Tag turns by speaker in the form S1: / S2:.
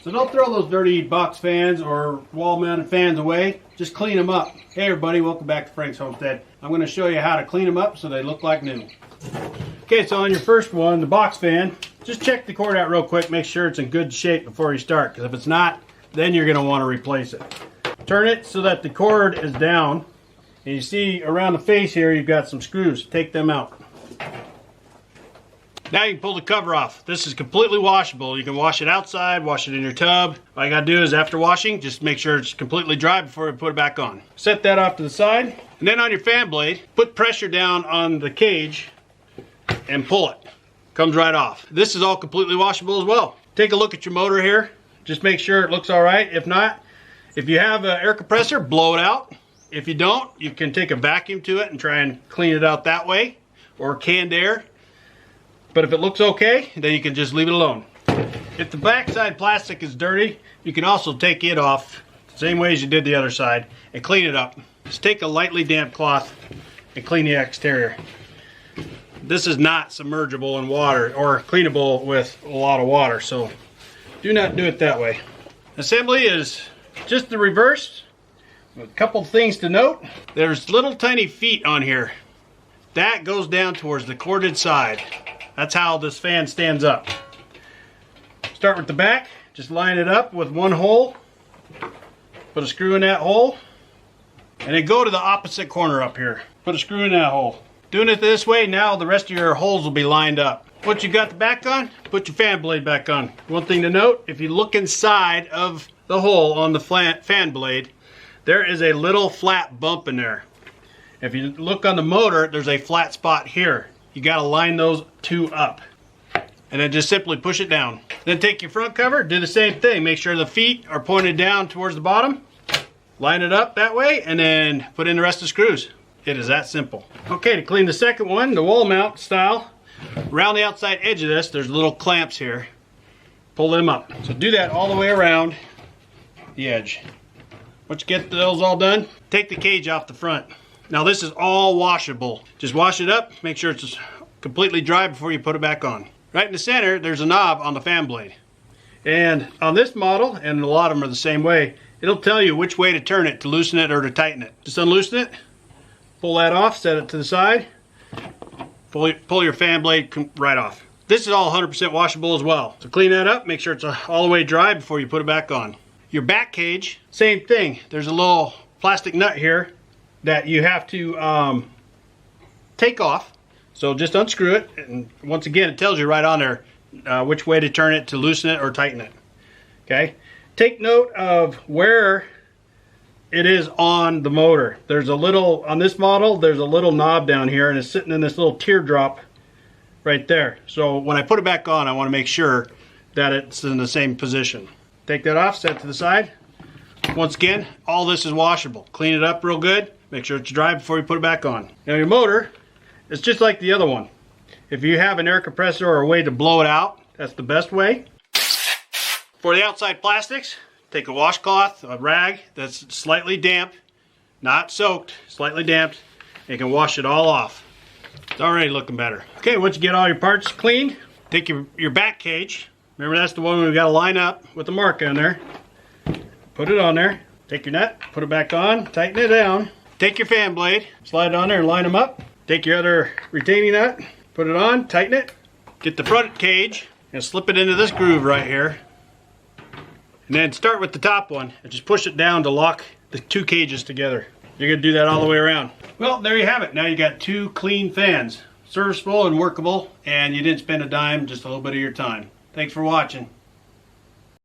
S1: So don't throw those dirty box fans or wall mounted fans away. Just clean them up. Hey everybody, welcome back to Frank's Homestead. I'm going to show you how to clean them up so they look like new. Okay, so on your first one, the box fan, just check the cord out real quick, make sure it's in good shape before you start, because if it's not, then you're going to want to replace it. Turn it so that the cord is down, and you see around the face here you've got some screws. Take them out. Now you can pull the cover off. This is completely washable. You can wash it outside, wash it in your tub. All you gotta do is after washing, just make sure it's completely dry before you put it back on. Set that off to the side, and then on your fan blade, put pressure down on the cage and pull it. Comes right off. This is all completely washable as well. Take a look at your motor here. Just make sure it looks all right. If not, if you have an air compressor, blow it out. If you don't, you can take a vacuum to it and try and clean it out that way, or canned air. But if it looks okay, then you can just leave it alone. If the backside plastic is dirty, you can also take it off the same way as you did the other side and clean it up. Just take a lightly damp cloth and clean the exterior. This is not submergible in water or cleanable with a lot of water, so do not do it that way. Assembly is just the reverse. A couple things to note. There's little tiny feet on here. That goes down towards the corded side. That's how this fan stands up. Start with the back. Just line it up with one hole. Put a screw in that hole. And then go to the opposite corner up here. Put a screw in that hole. Doing it this way, now the rest of your holes will be lined up. Once you got the back on, put your fan blade back on. One thing to note, if you look inside of the hole on the fan blade, there is a little flat bump in there. If you look on the motor, there's a flat spot here. You got to line those two up. And then just simply push it down. Then take your front cover, do the same thing. Make sure the feet are pointed down towards the bottom. Line it up that way, and then put in the rest of the screws. It is that simple. Okay, to clean the second one, the wall mount style, around the outside edge of this, there's little clamps here. Pull them up. So do that all the way around the edge. Once you get those all done, take the cage off the front. Now this is all washable. Just wash it up, make sure it's completely dry before you put it back on. Right in the center, there's a knob on the fan blade. And on this model, and a lot of them are the same way, it'll tell you which way to turn it, to loosen it or to tighten it. Just unloosen it, pull that off, set it to the side, pull your fan blade right off. This is all 100% washable as well. So clean that up, make sure it's all the way dry before you put it back on. Your back cage, same thing. There's a little plastic nut here that you have to take off. So just unscrew it, and once again it tells you right on there which way to turn it, to loosen it or tighten it. Okay, take note of where it is on the motor. There's a little, on this model, there's a little knob down here, and it's sitting in this little teardrop right there. So when I put it back on, I want to make sure that it's in the same position. Take that off, set it to the side. Once again, all this is washable. Clean it up real good. Make sure it's dry before you put it back on. Now your motor, it's just like the other one. If you have an air compressor or a way to blow it out, that's the best way. For the outside plastics, take a washcloth, a rag that's slightly damp, not soaked, slightly damped, and you can wash it all off. It's already looking better. Okay, once you get all your parts cleaned, take your back cage. Remember, that's the one we've got to line up with the mark on there. Put it on there. Take your nut, put it back on, tighten it down. Take your fan blade, slide it on there and line them up. Take your other retaining nut, put it on, tighten it. Get the front cage and slip it into this groove right here. And then start with the top one and just push it down to lock the two cages together. You're going to do that all the way around. Well, there you have it. Now you got two clean fans. Serviceable and workable, and you didn't spend a dime, just a little bit of your time. Thanks for watching.